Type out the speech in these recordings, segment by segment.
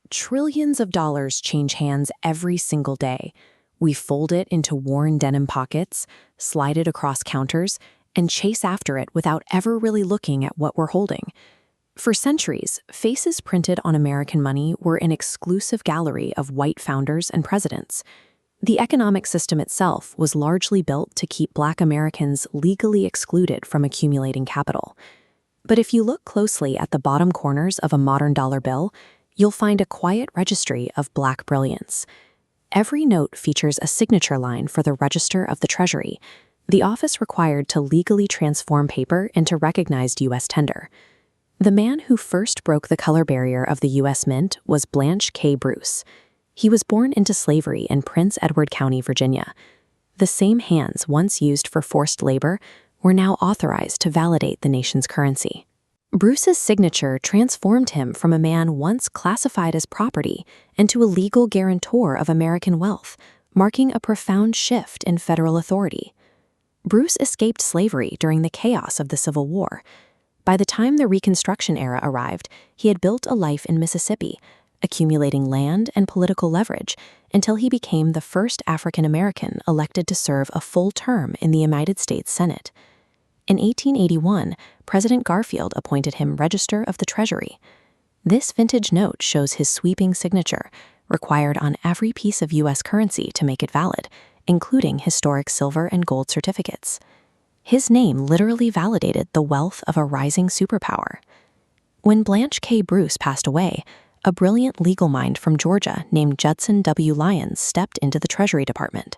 Trillions of dollars change hands every single day. We fold it into worn denim pockets, slide it across counters, and chase after it without ever really looking at what we're holding. For centuries, faces printed on American money were an exclusive gallery of white founders and presidents. The economic system itself was largely built to keep Black Americans legally excluded from accumulating capital. But if you look closely at the bottom corners of a modern dollar bill, you'll find a quiet registry of Black brilliance. Every note features a signature line for the Register of the Treasury, the office required to legally transform paper into recognized U.S. tender. The man who first broke the color barrier of the U.S. Mint was Blanche K. Bruce. He was born into slavery in Prince Edward County, Virginia. The same hands once used for forced labor were now authorized to validate the nation's currency. Bruce's signature transformed him from a man once classified as property into a legal guarantor of American wealth, marking a profound shift in federal authority. Bruce escaped slavery during the chaos of the Civil War. By the time the Reconstruction era arrived, he had built a life in Mississippi, accumulating land and political leverage until he became the first African American elected to serve a full term in the United States Senate. In 1881, President Garfield appointed him Register of the Treasury. This vintage note shows his sweeping signature, required on every piece of U.S. currency to make it valid, including historic silver and gold certificates. His name literally validated the wealth of a rising superpower. When Blanche K. Bruce passed away, a brilliant legal mind from Georgia named Judson W. Lyons stepped into the Treasury Department.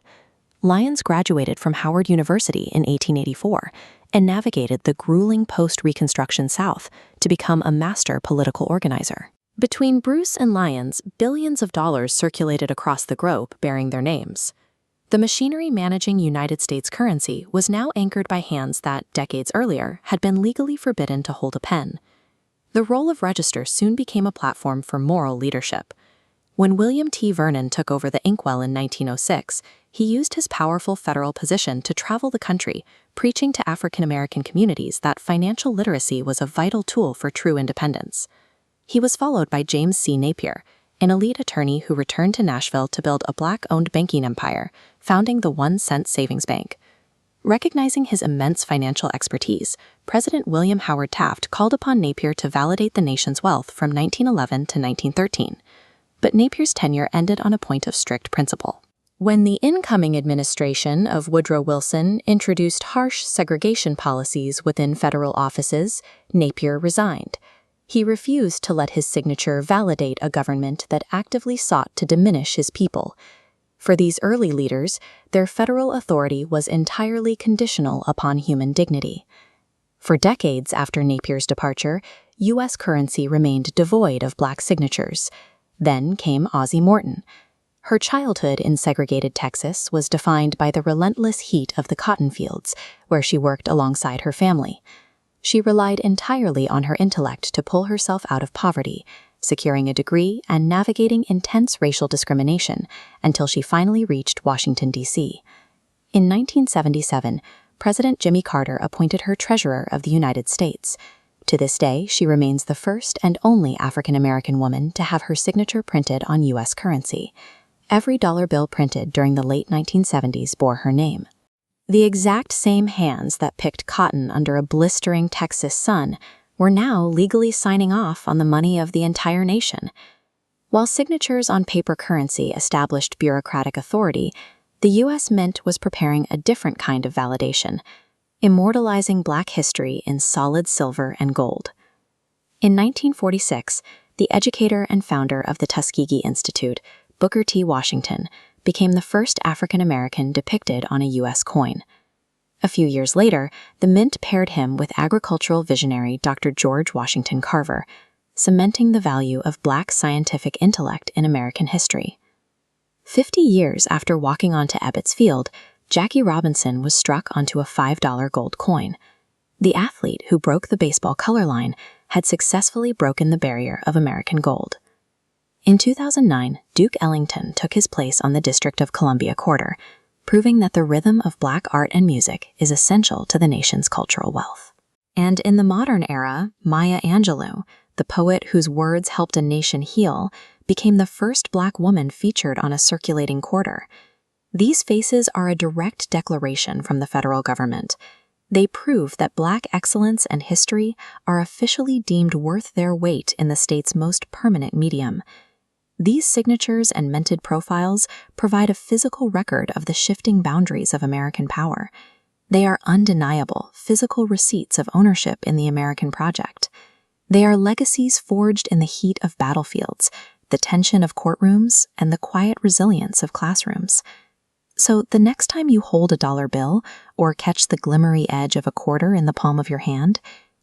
Lyons graduated from Howard University in 1884 and navigated the grueling post-Reconstruction South to become a master political organizer. Between Bruce and Lyons, billions of dollars circulated across the globe bearing their names. The machinery managing United States currency was now anchored by hands that, decades earlier, had been legally forbidden to hold a pen. The role of register soon became a platform for moral leadership. When William T. Vernon took over the inkwell in 1906, he used his powerful federal position to travel the country, preaching to African American communities that financial literacy was a vital tool for true independence. He was followed by James C. Napier, an elite attorney who returned to Nashville to build a Black-owned banking empire, founding the 1-cent savings bank. Recognizing his immense financial expertise, President William Howard Taft called upon Napier to validate the nation's wealth from 1911 to 1913. But Napier's tenure ended on a point of strict principle. When the incoming administration of Woodrow Wilson introduced harsh segregation policies within federal offices, Napier resigned. He refused to let his signature validate a government that actively sought to diminish his people. For these early leaders, their federal authority was entirely conditional upon human dignity. For decades after Napier's departure, U.S. currency remained devoid of Black signatures. Then came Azie Morton. Her childhood in segregated Texas was defined by the relentless heat of the cotton fields, where she worked alongside her family. She relied entirely on her intellect to pull herself out of poverty, securing a degree and navigating intense racial discrimination until she finally reached Washington, D.C. In 1977, President Jimmy Carter appointed her Treasurer of the United States. To this day, she remains the first and only African American woman to have her signature printed on U.S. currency. Every dollar bill printed during the late 1970s bore her name. The exact same hands that picked cotton under a blistering Texas sun were now legally signing off on the money of the entire nation. While signatures on paper currency established bureaucratic authority, the U.S. Mint was preparing a different kind of validation, immortalizing Black history in solid silver and gold. In 1946, the educator and founder of the Tuskegee Institute, Booker T. Washington, became the first African American depicted on a U.S. coin. A few years later, the Mint paired him with agricultural visionary Dr. George Washington Carver, cementing the value of Black scientific intellect in American history. 50 years after walking onto Ebbets Field, Jackie Robinson was struck onto a $5 gold coin. The athlete who broke the baseball color line had successfully broken the barrier of American gold. In 2009, Duke Ellington took his place on the District of Columbia quarter, proving that the rhythm of Black art and music is essential to the nation's cultural wealth. And in the modern era, Maya Angelou, the poet whose words helped a nation heal, became the first Black woman featured on a circulating quarter. These faces are a direct declaration from the federal government. They prove that Black excellence and history are officially deemed worth their weight in the state's most permanent medium. These signatures and minted profiles provide a physical record of the shifting boundaries of American power. They are undeniable physical receipts of ownership in the American project. They are legacies forged in the heat of battlefields, the tension of courtrooms, and the quiet resilience of classrooms. So the next time you hold a dollar bill or catch the glimmery edge of a quarter in the palm of your hand,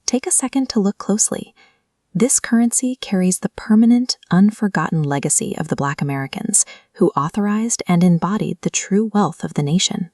take a second to look closely. This currency carries the permanent, unforgotten legacy of the Black Americans who authorized and embodied the true wealth of the nation.